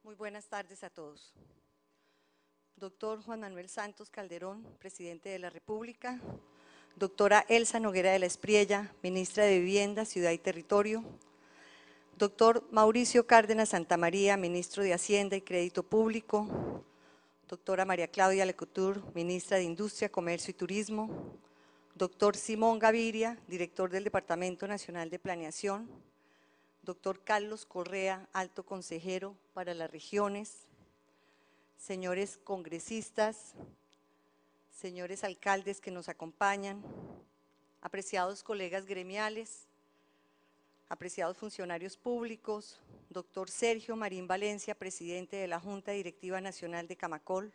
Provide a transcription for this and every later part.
Muy buenas tardes a todos. Doctor Juan Manuel Santos Calderón, Presidente de la República. Doctora Elsa Noguera de la Espriella, Ministra de Vivienda, Ciudad y Territorio. Doctor Mauricio Cárdenas Santamaría, Ministro de Hacienda y Crédito Público. Doctora María Claudia Lecouture, Ministra de Industria, Comercio y Turismo. Doctor Simón Gaviria, Director del Departamento Nacional de Planeación. Doctor Carlos Correa, Alto Consejero para las Regiones. Señores congresistas, señores alcaldes que nos acompañan, apreciados colegas gremiales, apreciados funcionarios públicos, doctor Sergio Marín Valencia, presidente de la Junta Directiva Nacional de Camacol,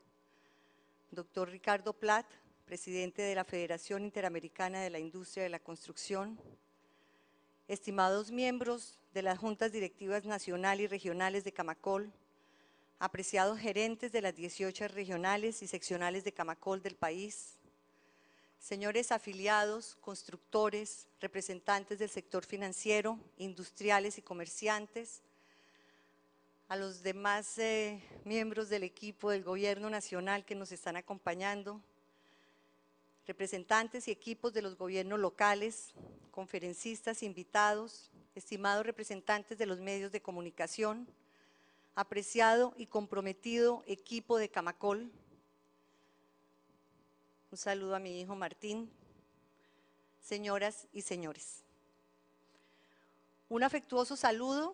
doctor Ricardo Plat, presidente de la Federación Interamericana de la Industria de la Construcción, estimados miembros de las Juntas Directivas Nacional y Regionales de Camacol, apreciados gerentes de las 18 regionales y seccionales de Camacol del país, señores afiliados, constructores, representantes del sector financiero, industriales y comerciantes, a los demás miembros del equipo del Gobierno Nacional que nos están acompañando, representantes y equipos de los gobiernos locales, conferencistas, invitados, estimados representantes de los medios de comunicación, apreciado y comprometido equipo de Camacol. Un saludo a mi hijo Martín, señoras y señores. Un afectuoso saludo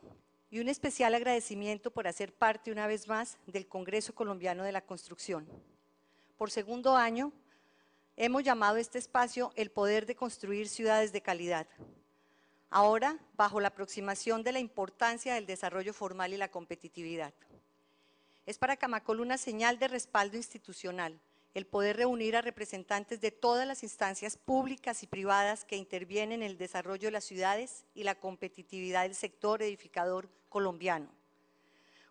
y un especial agradecimiento por hacer parte una vez más del Congreso Colombiano de la Construcción. Por segundo año, hemos llamado a este espacio el poder de construir ciudades de calidad. Ahora, bajo la aproximación de la importancia del desarrollo formal y la competitividad. Es para Camacol una señal de respaldo institucional el poder reunir a representantes de todas las instancias públicas y privadas que intervienen en el desarrollo de las ciudades y la competitividad del sector edificador colombiano.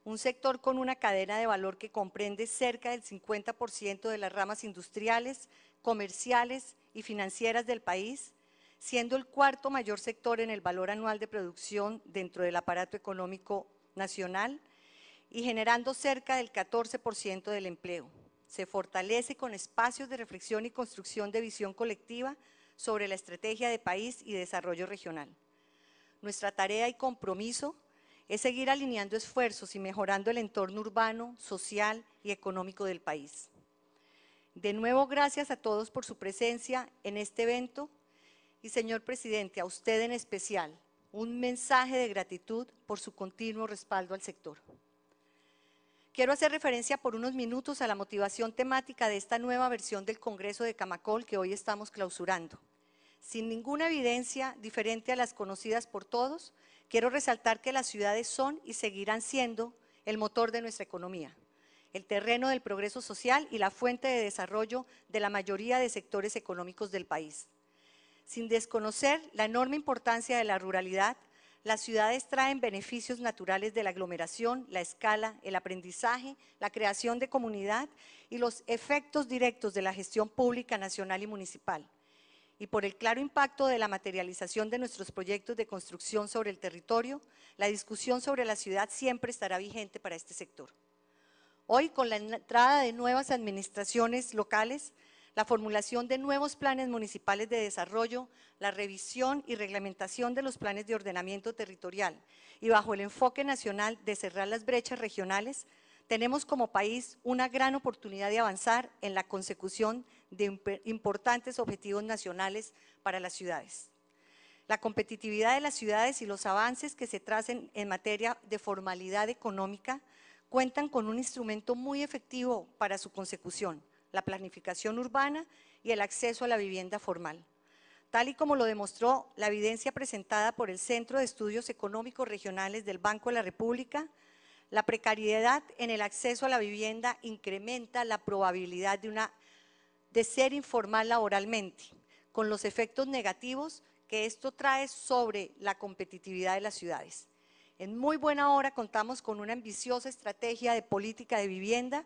Un sector con una cadena de valor que comprende cerca del 50% de las ramas industriales, comerciales y financieras del país, siendo el cuarto mayor sector en el valor anual de producción dentro del aparato económico nacional y generando cerca del 14% del empleo. Se fortalece con espacios de reflexión y construcción de visión colectiva sobre la estrategia de país y desarrollo regional. Nuestra tarea y compromiso es seguir alineando esfuerzos y mejorando el entorno urbano, social y económico del país. De nuevo, gracias a todos por su presencia en este evento y, señor presidente, a usted en especial, un mensaje de gratitud por su continuo respaldo al sector. Quiero hacer referencia por unos minutos a la motivación temática de esta nueva versión del Congreso de Camacol que hoy estamos clausurando. Sin ninguna evidencia diferente a las conocidas por todos, quiero resaltar que las ciudades son y seguirán siendo el motor de nuestra economía, el terreno del progreso social y la fuente de desarrollo de la mayoría de sectores económicos del país. Sin desconocer la enorme importancia de la ruralidad, las ciudades traen beneficios naturales de la aglomeración, la escala, el aprendizaje, la creación de comunidad y los efectos directos de la gestión pública nacional y municipal. Y por el claro impacto de la materialización de nuestros proyectos de construcción sobre el territorio, la discusión sobre la ciudad siempre estará vigente para este sector. Hoy, con la entrada de nuevas administraciones locales, la formulación de nuevos planes municipales de desarrollo, la revisión y reglamentación de los planes de ordenamiento territorial y bajo el enfoque nacional de cerrar las brechas regionales, tenemos como país una gran oportunidad de avanzar en la consecución de importantes objetivos nacionales para las ciudades. La competitividad de las ciudades y los avances que se tracen en materia de formalidad económica cuentan con un instrumento muy efectivo para su consecución, la planificación urbana y el acceso a la vivienda formal. Tal y como lo demostró la evidencia presentada por el Centro de Estudios Económicos Regionales del Banco de la República, la precariedad en el acceso a la vivienda incrementa la probabilidad de ser informal laboralmente, con los efectos negativos que esto trae sobre la competitividad de las ciudades. En muy buena hora contamos con una ambiciosa estrategia de política de vivienda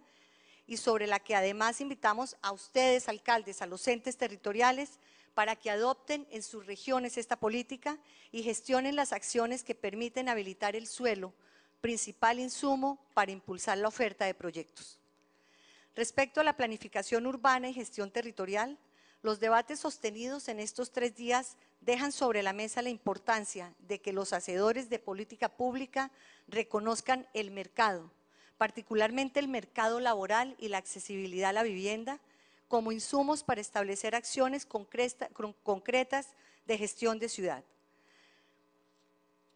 y sobre la que además invitamos a ustedes, alcaldes, a los entes territoriales, para que adopten en sus regiones esta política y gestionen las acciones que permiten habilitar el suelo principal insumo para impulsar la oferta de proyectos. Respecto a la planificación urbana y gestión territorial, los debates sostenidos en estos 3 días dejan sobre la mesa la importancia de que los hacedores de política pública reconozcan el mercado, particularmente el mercado laboral y la accesibilidad a la vivienda, como insumos para establecer acciones concretas de gestión de ciudad.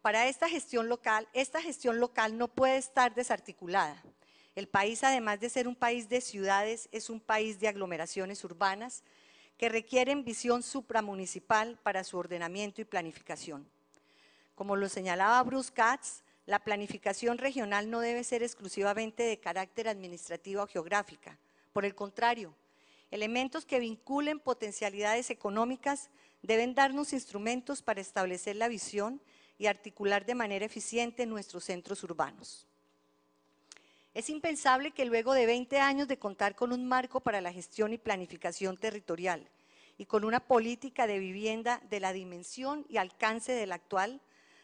Para esta gestión local no puede estar desarticulada. El país, además de ser un país de ciudades, es un país de aglomeraciones urbanas que requieren visión supramunicipal para su ordenamiento y planificación. Como lo señalaba Bruce Katz, la planificación regional no debe ser exclusivamente de carácter administrativo o geográfica. Por el contrario, elementos que vinculen potencialidades económicas deben darnos instrumentos para establecer la visión y articular de manera eficiente nuestros centros urbanos. Es impensable que luego de 20 años de contar con un marco para la gestión y planificación territorial y con una política de vivienda de la dimensión y alcance de la actual,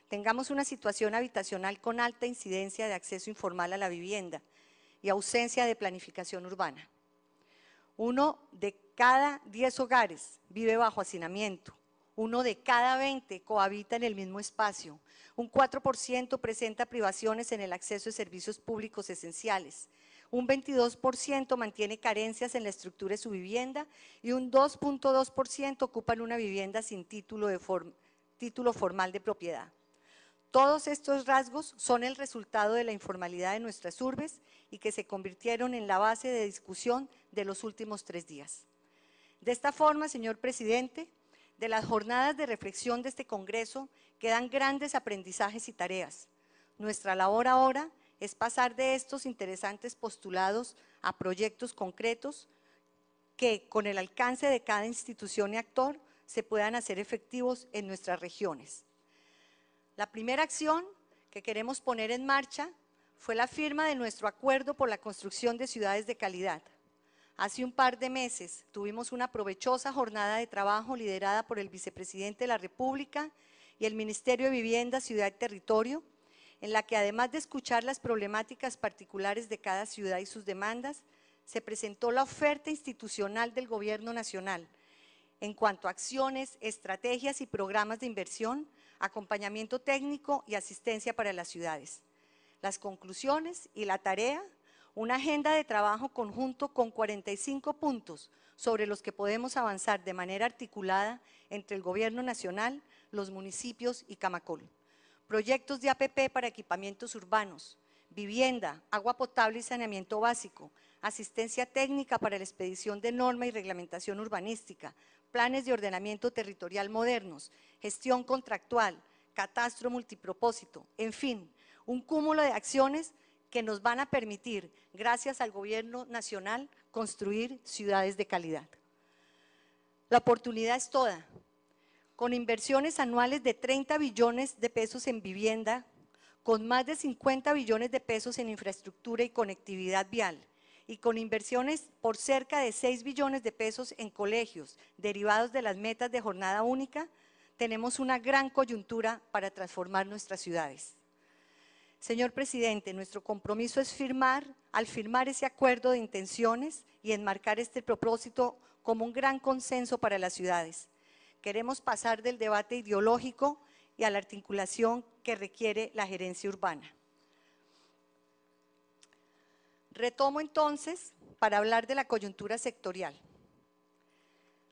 tengamos una situación habitacional con alta incidencia de acceso informal a la vivienda y ausencia de planificación urbana. 1 de cada 10 hogares vive bajo hacinamiento. 1 de cada 20 cohabita en el mismo espacio, un 4% presenta privaciones en el acceso a servicios públicos esenciales, un 22% mantiene carencias en la estructura de su vivienda y un 2.2% ocupan una vivienda sin título formal de propiedad. Todos estos rasgos son el resultado de la informalidad de nuestras urbes y que se convirtieron en la base de discusión de los últimos 3 días. De esta forma, señor presidente, de las jornadas de reflexión de este Congreso quedan grandes aprendizajes y tareas. Nuestra labor ahora es pasar de estos interesantes postulados a proyectos concretos que, con el alcance de cada institución y actor, se puedan hacer efectivos en nuestras regiones. La primera acción que queremos poner en marcha fue la firma de nuestro acuerdo por la construcción de ciudades de calidad. Hace un par de meses tuvimos una provechosa jornada de trabajo liderada por el vicepresidente de la República y el Ministerio de Vivienda, Ciudad y Territorio, en la que además de escuchar las problemáticas particulares de cada ciudad y sus demandas, se presentó la oferta institucional del Gobierno Nacional en cuanto a acciones, estrategias y programas de inversión, acompañamiento técnico y asistencia para las ciudades. Las conclusiones y la tarea: una agenda de trabajo conjunto con 45 puntos sobre los que podemos avanzar de manera articulada entre el Gobierno Nacional, los municipios y Camacol. Proyectos de APP para equipamientos urbanos, vivienda, agua potable y saneamiento básico, asistencia técnica para la expedición de norma y reglamentación urbanística, planes de ordenamiento territorial modernos, gestión contractual, catastro multipropósito, en fin, un cúmulo de acciones que nos van a permitir, gracias al Gobierno Nacional, construir ciudades de calidad. La oportunidad es toda. Con inversiones anuales de 30 billones de pesos en vivienda, con más de 50 billones de pesos en infraestructura y conectividad vial, y con inversiones por cerca de 6 billones de pesos en colegios, derivados de las metas de jornada única, tenemos una gran coyuntura para transformar nuestras ciudades. Señor presidente, nuestro compromiso es al firmar ese acuerdo de intenciones y enmarcar este propósito como un gran consenso para las ciudades. Queremos pasar del debate ideológico y a la articulación que requiere la gerencia urbana. Retomo entonces para hablar de la coyuntura sectorial.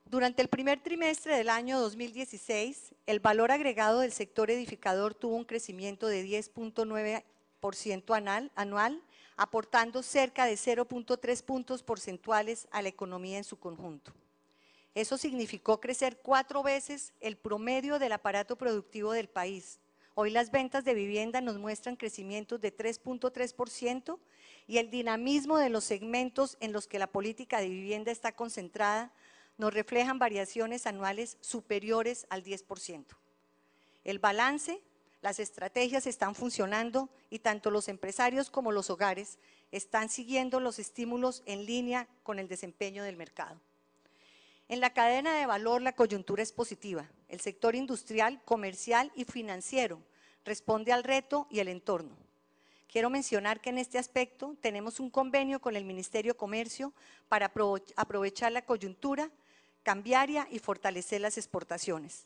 Durante el primer trimestre del año 2016, el valor agregado del sector edificador tuvo un crecimiento de 10.9% anual, aportando cerca de 0.3 puntos porcentuales a la economía en su conjunto. Eso significó crecer 4 veces el promedio del aparato productivo del país. Hoy las ventas de vivienda nos muestran crecimientos de 3.3% y el dinamismo de los segmentos en los que la política de vivienda está concentrada nos reflejan variaciones anuales superiores al 10%. El balance, las estrategias están funcionando y tanto los empresarios como los hogares están siguiendo los estímulos en línea con el desempeño del mercado. En la cadena de valor la coyuntura es positiva. El sector industrial, comercial y financiero responde al reto y el entorno. Quiero mencionar que en este aspecto tenemos un convenio con el Ministerio de Comercio para aprovechar la coyuntura cambiaria y fortalecer las exportaciones.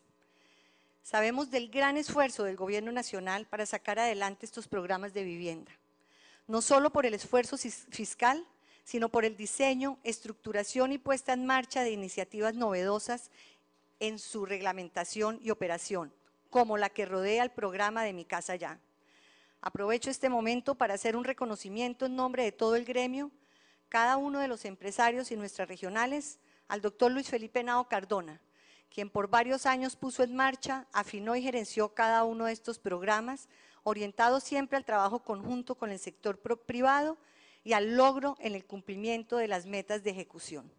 Sabemos del gran esfuerzo del Gobierno Nacional para sacar adelante estos programas de vivienda, no solo por el esfuerzo fiscal, sino por el diseño, estructuración y puesta en marcha de iniciativas novedosas en su reglamentación y operación, como la que rodea el programa de Mi Casa Ya. Aprovecho este momento para hacer un reconocimiento en nombre de todo el gremio, cada uno de los empresarios y nuestras regionales, al doctor Luis Felipe Henao Cardona, quien por varios años puso en marcha, afinó y gerenció cada uno de estos programas, orientados siempre al trabajo conjunto con el sector privado y al logro en el cumplimiento de las metas de ejecución.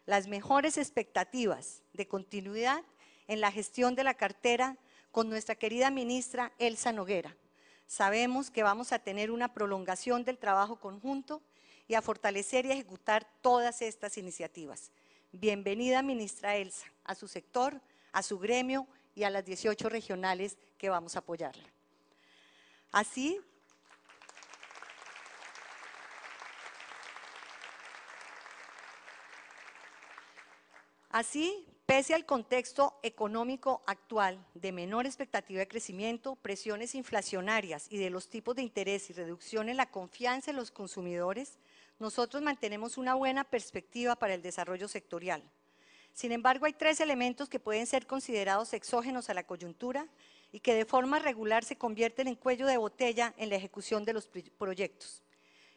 Las mejores expectativas de continuidad en la gestión de la cartera con nuestra querida ministra Elsa Noguera. Sabemos que vamos a tener una prolongación del trabajo conjunto y a fortalecer y ejecutar todas estas iniciativas. Bienvenida, ministra Elsa, a su sector, a su gremio y a las 18 regionales que vamos a apoyarla. Así, pese al contexto económico actual de menor expectativa de crecimiento, presiones inflacionarias y de los tipos de interés y reducción en la confianza en los consumidores, nosotros mantenemos una buena perspectiva para el desarrollo sectorial. Sin embargo, hay 3 elementos que pueden ser considerados exógenos a la coyuntura y que de forma regular se convierten en cuello de botella en la ejecución de los proyectos.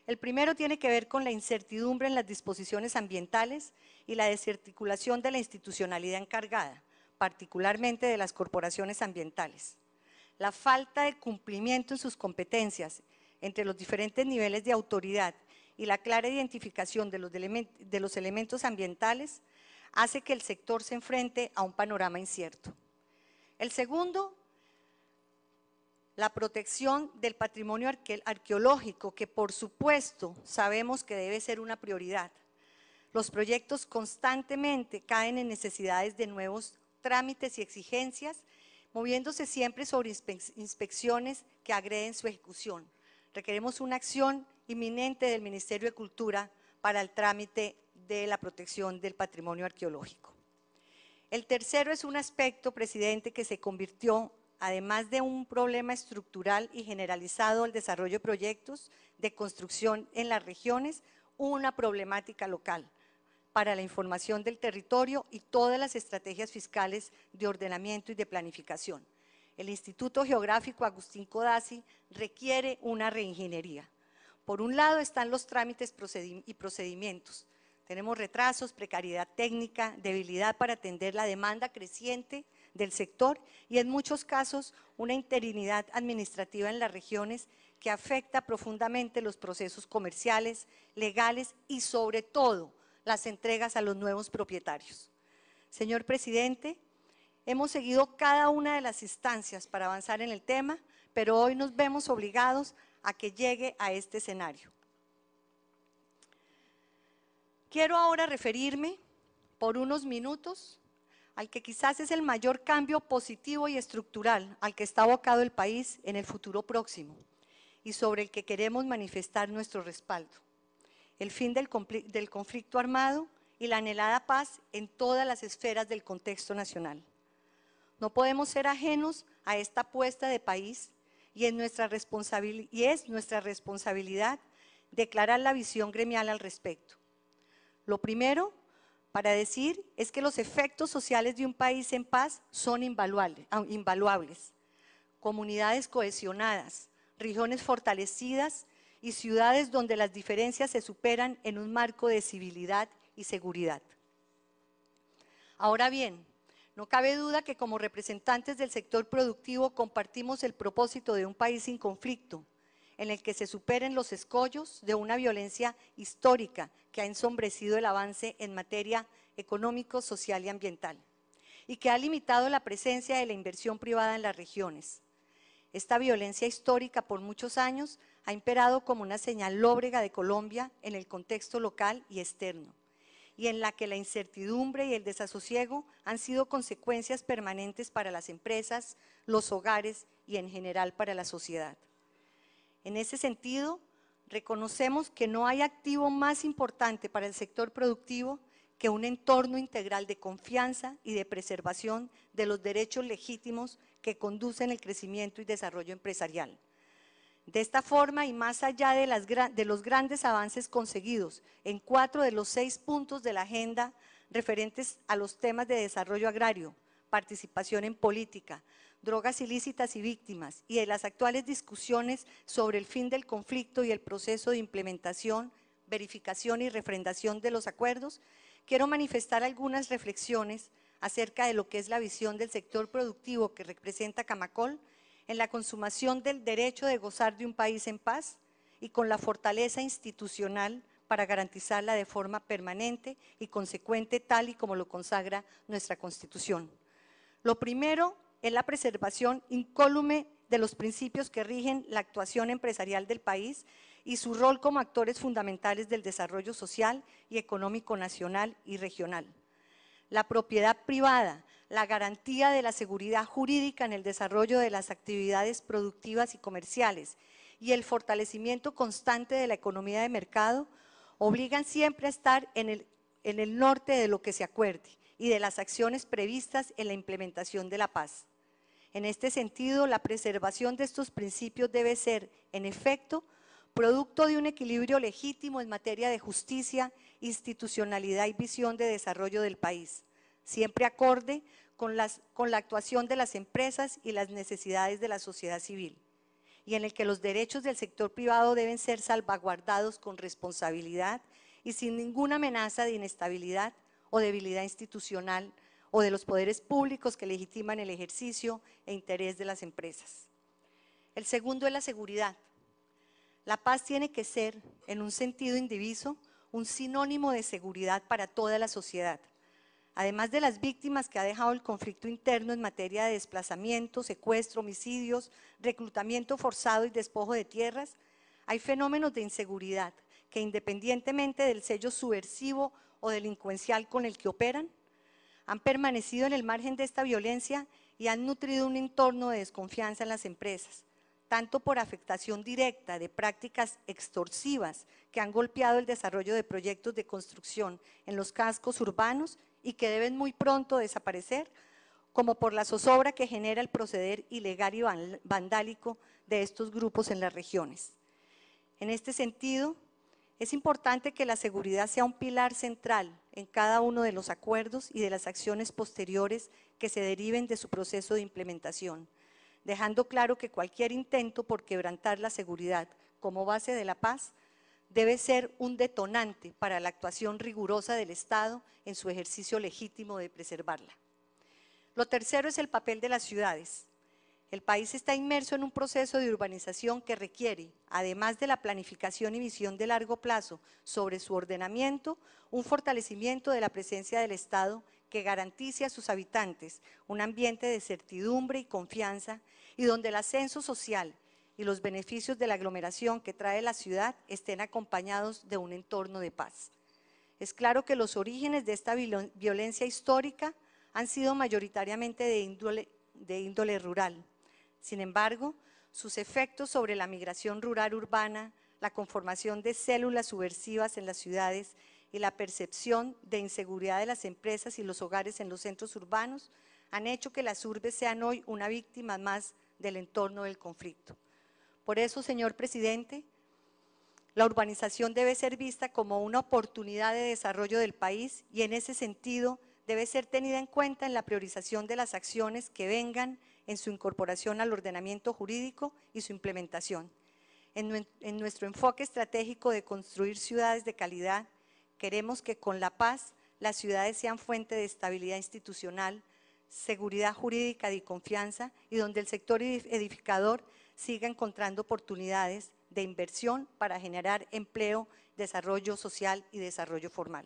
El primero tiene que ver con la incertidumbre en las disposiciones ambientales y la desarticulación de la institucionalidad encargada, particularmente de las corporaciones ambientales. La falta de cumplimiento en sus competencias entre los diferentes niveles de autoridad y la clara identificación de los elementos ambientales hace que el sector se enfrente a un panorama incierto. El segundo, la protección del patrimonio arqueológico, que por supuesto sabemos que debe ser una prioridad. Los proyectos constantemente caen en necesidades de nuevos trámites y exigencias, moviéndose siempre sobre inspecciones que agreden su ejecución. Requeremos una acción inminente del Ministerio de Cultura para el trámite de la protección del patrimonio arqueológico. El tercero es un aspecto, presidente, que se convirtió, además de un problema estructural y generalizado al desarrollo de proyectos de construcción en las regiones, una problemática local para la información del territorio y todas las estrategias fiscales de ordenamiento y de planificación. El Instituto Geográfico Agustín Codazzi requiere una reingeniería. Por un lado están los trámites y procedimientos. Tenemos retrasos, precariedad técnica, debilidad para atender la demanda creciente del sector y en muchos casos una interinidad administrativa en las regiones que afecta profundamente los procesos comerciales, legales y sobre todo las entregas a los nuevos propietarios. Señor presidente, hemos seguido cada una de las instancias para avanzar en el tema, pero hoy nos vemos obligados a que llegue a este escenario. Quiero ahora referirme por unos minutos al que quizás es el mayor cambio positivo y estructural al que está abocado el país en el futuro próximo y sobre el que queremos manifestar nuestro respaldo. El fin del conflicto armado y la anhelada paz en todas las esferas del contexto nacional. No podemos ser ajenos a esta apuesta de país y es nuestra responsabilidad declarar la visión gremial al respecto. Lo primero para decir es que los efectos sociales de un país en paz son invaluables. Comunidades cohesionadas, regiones fortalecidas y ciudades donde las diferencias se superan en un marco de civilidad y seguridad. Ahora bien, no cabe duda que como representantes del sector productivo compartimos el propósito de un país sin conflicto, en el que se superen los escollos de una violencia histórica que ha ensombrecido el avance en materia económico, social y ambiental, y que ha limitado la presencia de la inversión privada en las regiones. Esta violencia histórica por muchos años ha imperado como una señal lóbrega de Colombia en el contexto local y externo, y en la que la incertidumbre y el desasosiego han sido consecuencias permanentes para las empresas, los hogares y en general para la sociedad. En ese sentido, reconocemos que no hay activo más importante para el sector productivo que un entorno integral de confianza y de preservación de los derechos legítimos que conducen el crecimiento y desarrollo empresarial. De esta forma, y más allá de los grandes avances conseguidos en 4 de los 6 puntos de la agenda referentes a los temas de desarrollo agrario, participación en política, drogas ilícitas y víctimas, y de las actuales discusiones sobre el fin del conflicto y el proceso de implementación, verificación y refrendación de los acuerdos, quiero manifestar algunas reflexiones acerca de lo que es la visión del sector productivo que representa Camacol en la consumación del derecho de gozar de un país en paz y con la fortaleza institucional para garantizarla de forma permanente y consecuente, tal y como lo consagra nuestra Constitución. Lo primero es la preservación incólume de los principios que rigen la actuación empresarial del país y su rol como actores fundamentales del desarrollo social y económico nacional y regional. La propiedad privada, la garantía de la seguridad jurídica en el desarrollo de las actividades productivas y comerciales y el fortalecimiento constante de la economía de mercado obligan siempre a estar en el norte de lo que se acuerde y de las acciones previstas en la implementación de la paz. En este sentido, la preservación de estos principios debe ser, en efecto, producto de un equilibrio legítimo en materia de justicia, institucionalidad y visión de desarrollo del país, siempre acorde con la actuación de las empresas y las necesidades de la sociedad civil, y en el que los derechos del sector privado deben ser salvaguardados con responsabilidad y sin ninguna amenaza de inestabilidad o debilidad institucional o de los poderes públicos que legitiman el ejercicio e interés de las empresas. El segundo es la seguridad. La paz tiene que ser, en un sentido indiviso, un sinónimo de seguridad para toda la sociedad. Además de las víctimas que ha dejado el conflicto interno en materia de desplazamiento, secuestro, homicidios, reclutamiento forzado y despojo de tierras, hay fenómenos de inseguridad que, independientemente del sello subversivo o delincuencial con el que operan, han permanecido en el margen de esta violencia y han nutrido un entorno de desconfianza en las empresas, tanto por afectación directa de prácticas extorsivas que han golpeado el desarrollo de proyectos de construcción en los cascos urbanos y que deben muy pronto desaparecer, como por la zozobra que genera el proceder ilegal y vandálico de estos grupos en las regiones. En este sentido, es importante que la seguridad sea un pilar central en cada uno de los acuerdos y de las acciones posteriores que se deriven de su proceso de implementación, dejando claro que cualquier intento por quebrantar la seguridad como base de la paz debe ser un detonante para la actuación rigurosa del Estado en su ejercicio legítimo de preservarla. Lo tercero es el papel de las ciudades. El país está inmerso en un proceso de urbanización que requiere, además de la planificación y visión de largo plazo sobre su ordenamiento, un fortalecimiento de la presencia del Estado que garantice a sus habitantes un ambiente de certidumbre y confianza y donde el ascenso social y los beneficios de la aglomeración que trae la ciudad estén acompañados de un entorno de paz. Es claro que los orígenes de esta violencia histórica han sido mayoritariamente de índole rural. Sin embargo, sus efectos sobre la migración rural-urbana, la conformación de células subversivas en las ciudades y la percepción de inseguridad de las empresas y los hogares en los centros urbanos han hecho que las urbes sean hoy una víctima más del entorno del conflicto. Por eso, señor presidente, la urbanización debe ser vista como una oportunidad de desarrollo del país y en ese sentido debe ser tenida en cuenta en la priorización de las acciones que vengan en su incorporación al ordenamiento jurídico y su implementación. En nuestro enfoque estratégico de construir ciudades de calidad, queremos que con la paz las ciudades sean fuente de estabilidad institucional, seguridad jurídica y confianza y donde el sector edificador siga encontrando oportunidades de inversión para generar empleo, desarrollo social y desarrollo formal.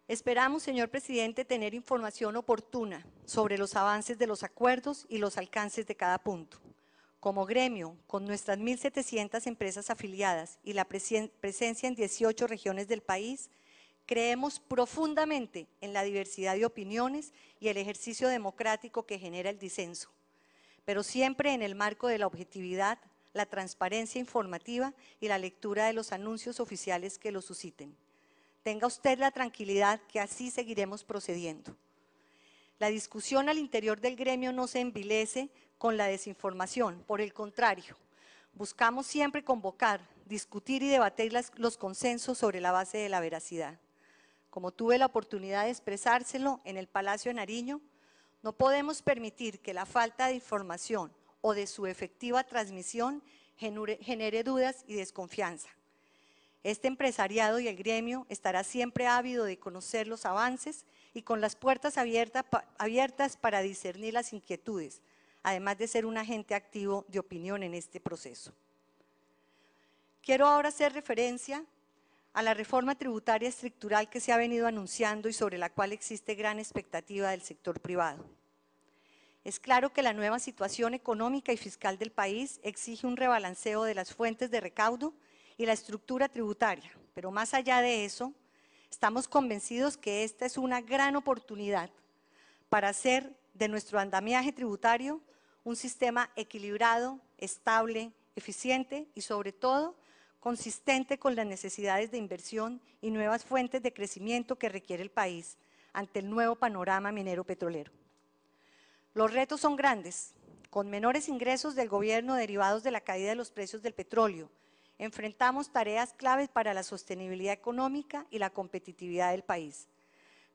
Esperamos, señor presidente, tener información oportuna sobre los avances de los acuerdos y los alcances de cada punto. Como gremio, con nuestras 1.700 empresas afiliadas y la presencia en 18 regiones del país, creemos profundamente en la diversidad de opiniones y el ejercicio democrático que genera el disenso. pero siempre en el marco de la objetividad, la transparencia informativa y la lectura de los anuncios oficiales que lo susciten. Tenga usted la tranquilidad que así seguiremos procediendo. La discusión al interior del gremio no se envilece con la desinformación, por el contrario, buscamos siempre convocar, discutir y debatir los consensos sobre la base de la veracidad. Como tuve la oportunidad de expresárselo en el Palacio de Nariño, no podemos permitir que la falta de información o de su efectiva transmisión genere dudas y desconfianza. Este empresariado y el gremio estará siempre ávido de conocer los avances y con las puertas abiertas para discernir las inquietudes, además de ser un agente activo de opinión en este proceso. Quiero ahora hacer referencia a la reforma tributaria estructural que se ha venido anunciando y sobre la cual existe gran expectativa del sector privado. Es claro que la nueva situación económica y fiscal del país exige un rebalanceo de las fuentes de recaudo y la estructura tributaria, pero más allá de eso, estamos convencidos que esta es una gran oportunidad para hacer de nuestro andamiaje tributario un sistema equilibrado, estable, eficiente y sobre todo consistente con las necesidades de inversión y nuevas fuentes de crecimiento que requiere el país ante el nuevo panorama minero petrolero. Los retos son grandes, con menores ingresos del gobierno derivados de la caída de los precios del petróleo. Enfrentamos tareas claves para la sostenibilidad económica y la competitividad del país.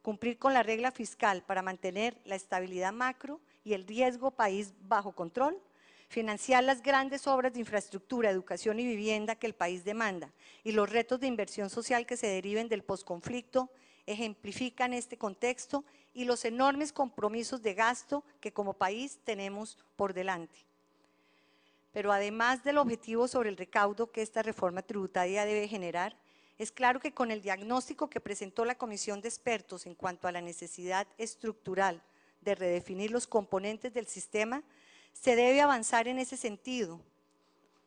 Cumplir con la regla fiscal para mantener la estabilidad macro y el riesgo país bajo control, financiar las grandes obras de infraestructura, educación y vivienda que el país demanda y los retos de inversión social que se deriven del posconflicto ejemplifican este contexto y los enormes compromisos de gasto que como país tenemos por delante. Pero además del objetivo sobre el recaudo que esta reforma tributaria debe generar, es claro que con el diagnóstico que presentó la Comisión de Expertos en cuanto a la necesidad estructural de redefinir los componentes del sistema, se debe avanzar en ese sentido.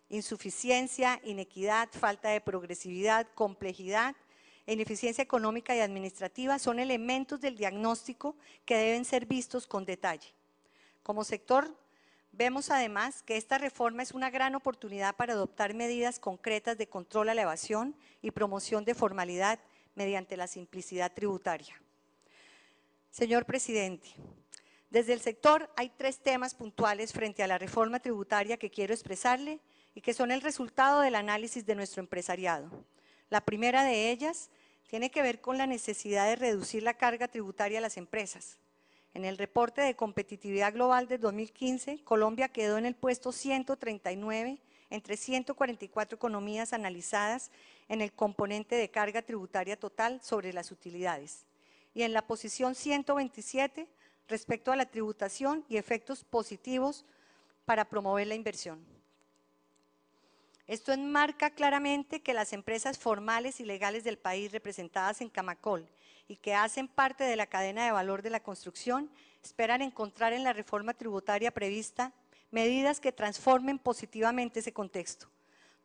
Insuficiencia, inequidad, falta de progresividad, complejidad, ineficiencia económica y administrativa son elementos del diagnóstico que deben ser vistos con detalle. Como sector, vemos además que esta reforma es una gran oportunidad para adoptar medidas concretas de control a la evasión y promoción de formalidad mediante la simplicidad tributaria. Señor presidente, desde el sector hay 3 temas puntuales frente a la reforma tributaria que quiero expresarle y que son el resultado del análisis de nuestro empresariado. La primera de ellas tiene que ver con la necesidad de reducir la carga tributaria a las empresas. En el reporte de competitividad global del 2015, Colombia quedó en el puesto 139 entre 144 economías analizadas en el componente de carga tributaria total sobre las utilidades y en la posición 127 respecto a la tributación y efectos positivos para promover la inversión. Esto enmarca claramente que las empresas formales y legales del país representadas en Camacol y que hacen parte de la cadena de valor de la construcción esperan encontrar en la reforma tributaria prevista medidas que transformen positivamente ese contexto.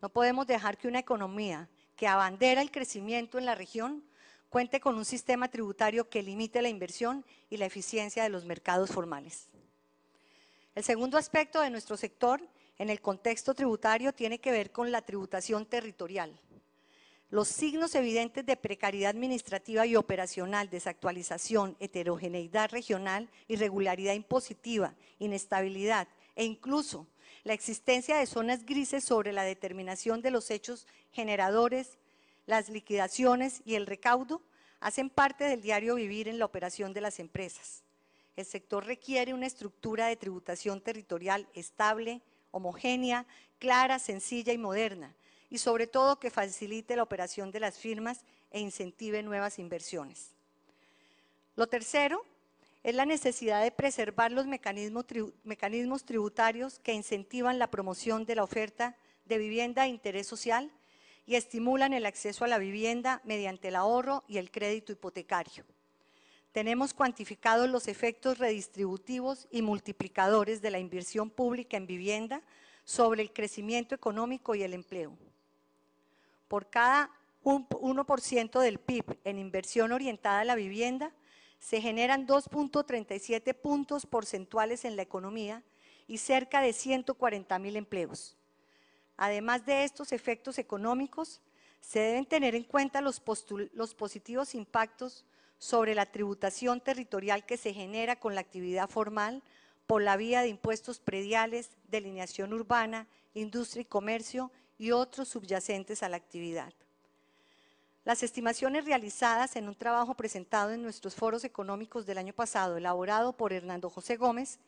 No podemos dejar que una economía que abandera el crecimiento en la región cuente con un sistema tributario que limite la inversión y la eficiencia de los mercados formales. El segundo aspecto de nuestro sector en el contexto tributario tiene que ver con la tributación territorial. Los signos evidentes de precariedad administrativa y operacional, desactualización, heterogeneidad regional, irregularidad impositiva, inestabilidad e incluso la existencia de zonas grises sobre la determinación de los hechos generadores, las liquidaciones y el recaudo hacen parte del diario vivir en la operación de las empresas. El sector requiere una estructura de tributación territorial estable, homogénea, clara, sencilla y moderna, y sobre todo que facilite la operación de las firmas e incentive nuevas inversiones. Lo tercero es la necesidad de preservar los mecanismos tributarios que incentivan la promoción de la oferta de vivienda de interés social y estimulan el acceso a la vivienda mediante el ahorro y el crédito hipotecario. Tenemos cuantificados los efectos redistributivos y multiplicadores de la inversión pública en vivienda sobre el crecimiento económico y el empleo. Por cada 1% del PIB en inversión orientada a la vivienda, se generan 2.37 puntos porcentuales en la economía y cerca de 140.000 empleos. Además de estos efectos económicos, se deben tener en cuenta los positivos impactos sobre la tributación territorial que se genera con la actividad formal por la vía de impuestos prediales, delineación urbana, industria y comercio y otros subyacentes a la actividad. Las estimaciones realizadas en un trabajo presentado en nuestros foros económicos del año pasado, elaborado por Hernando José Gómez,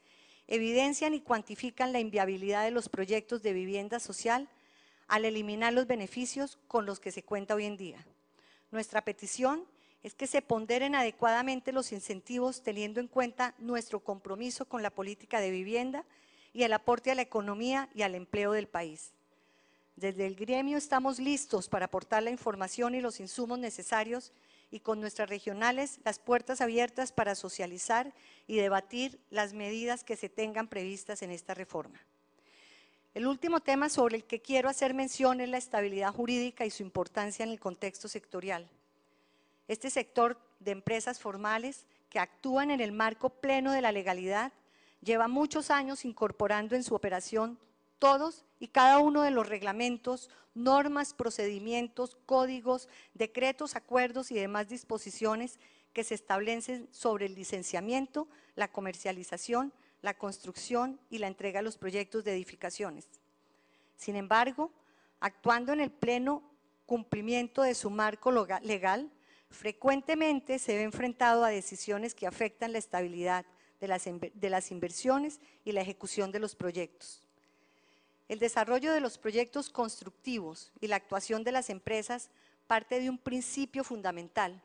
evidencian y cuantifican la inviabilidad de los proyectos de vivienda social al eliminar los beneficios con los que se cuenta hoy en día. Nuestra petición es que se ponderen adecuadamente los incentivos teniendo en cuenta nuestro compromiso con la política de vivienda y el aporte a la economía y al empleo del país. Desde el gremio estamos listos para aportar la información y los insumos necesarios y con nuestras regionales las puertas abiertas para socializar y debatir las medidas que se tengan previstas en esta reforma. El último tema sobre el que quiero hacer mención es la estabilidad jurídica y su importancia en el contexto sectorial. Este sector de empresas formales que actúan en el marco pleno de la legalidad lleva muchos años incorporando en su operación todos y cada uno de los reglamentos, normas, procedimientos, códigos, decretos, acuerdos y demás disposiciones que se establecen sobre el licenciamiento, la comercialización, la construcción y la entrega de los proyectos de edificaciones. Sin embargo, actuando en el pleno cumplimiento de su marco legal, frecuentemente se ve enfrentado a decisiones que afectan la estabilidad de las inversiones y la ejecución de los proyectos. El desarrollo de los proyectos constructivos y la actuación de las empresas parte de un principio fundamental,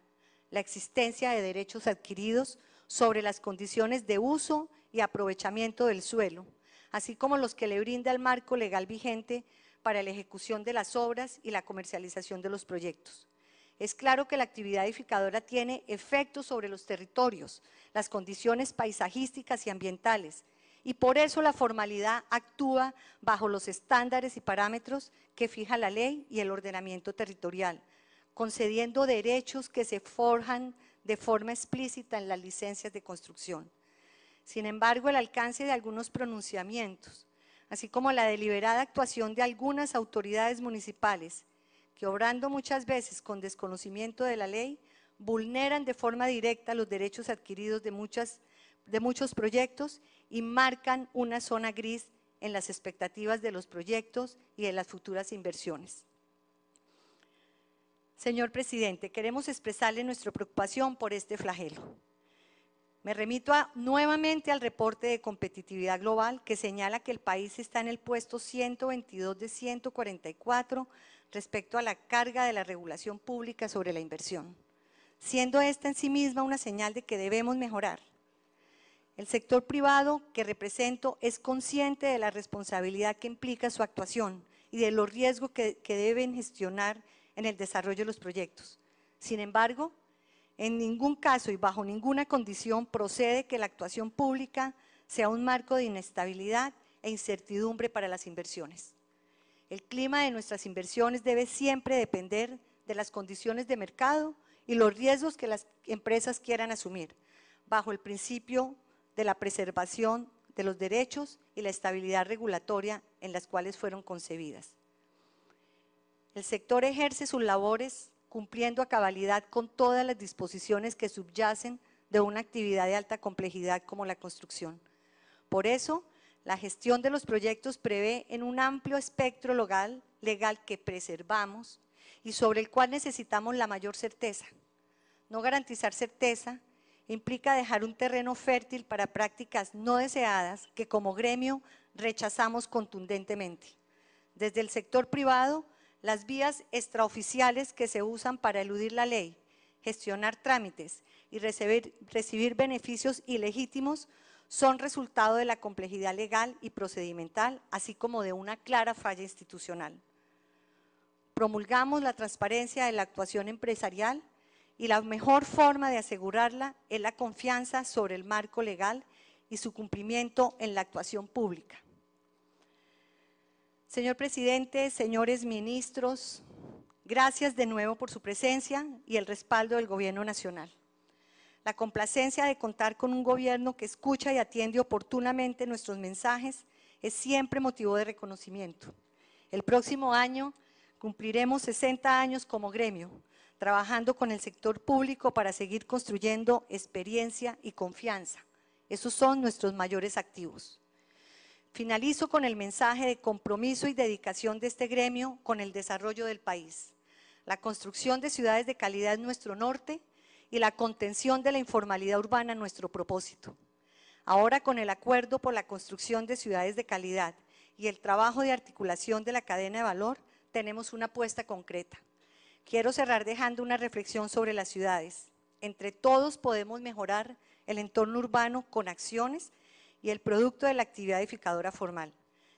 la existencia de derechos adquiridos sobre las condiciones de uso y aprovechamiento del suelo, así como los que le brinda el marco legal vigente para la ejecución de las obras y la comercialización de los proyectos. Es claro que la actividad edificadora tiene efectos sobre los territorios, las condiciones paisajísticas y ambientales, y por eso la formalidad actúa bajo los estándares y parámetros que fija la ley y el ordenamiento territorial, concediendo derechos que se forjan de forma explícita en las licencias de construcción. Sin embargo, el alcance de algunos pronunciamientos, así como la deliberada actuación de algunas autoridades municipales, que obrando muchas veces con desconocimiento de la ley, vulneran de forma directa los derechos adquiridos de muchos proyectos y marcan una zona gris en las expectativas de los proyectos y de las futuras inversiones. Señor presidente, queremos expresarle nuestra preocupación por este flagelo. Me remito nuevamente al reporte de competitividad global que señala que el país está en el puesto 122 de 144 respecto a la carga de la regulación pública sobre la inversión, siendo esta en sí misma una señal de que debemos mejorar. El sector privado que represento es consciente de la responsabilidad que implica su actuación y de los riesgos que deben gestionar en el desarrollo de los proyectos. Sin embargo, en ningún caso y bajo ninguna condición procede que la actuación pública sea un marco de inestabilidad e incertidumbre para las inversiones. El clima de nuestras inversiones debe siempre depender de las condiciones de mercado y los riesgos que las empresas quieran asumir, bajo el principio de la preservación de los derechos y la estabilidad regulatoria en las cuales fueron concebidas. El sector ejerce sus labores cumpliendo a cabalidad con todas las disposiciones que subyacen de una actividad de alta complejidad como la construcción. Por eso, la gestión de los proyectos prevé en un amplio espectro legal que preservamos y sobre el cual necesitamos la mayor certeza. No garantizar certeza implica dejar un terreno fértil para prácticas no deseadas que como gremio rechazamos contundentemente. Desde el sector privado, las vías extraoficiales que se usan para eludir la ley, gestionar trámites y recibir beneficios ilegítimos son resultado de la complejidad legal y procedimental, así como de una clara falla institucional. Promulgamos la transparencia de la actuación empresarial y la mejor forma de asegurarla es la confianza sobre el marco legal y su cumplimiento en la actuación pública. Señor presidente, señores ministros, gracias de nuevo por su presencia y el respaldo del Gobierno Nacional. la complacencia de contar con un gobierno que escucha y atiende oportunamente nuestros mensajes es siempre motivo de reconocimiento. El próximo año cumpliremos 60 años como gremio, trabajando con el sector público para seguir construyendo experiencia y confianza. Esos son nuestros mayores activos. Finalizo con el mensaje de compromiso y dedicación de este gremio con el desarrollo del país. La construcción de ciudades de calidad es nuestro norte y la contención de la informalidad urbana nuestro propósito. Ahora, con el acuerdo por la construcción de ciudades de calidad y el trabajo de articulación de la cadena de valor, tenemos una apuesta concreta. Quiero cerrar dejando una reflexión sobre las ciudades. Entre todos podemos mejorar el entorno urbano con acciones y el producto de la actividad edificadora formal,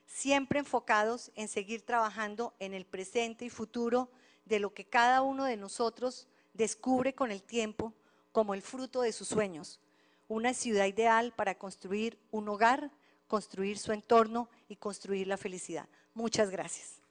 siempre enfocados en seguir trabajando en el presente y futuro de lo que cada uno de nosotros descubre con el tiempo como el fruto de sus sueños, una ciudad ideal para construir un hogar, construir su entorno y construir la felicidad. Muchas gracias.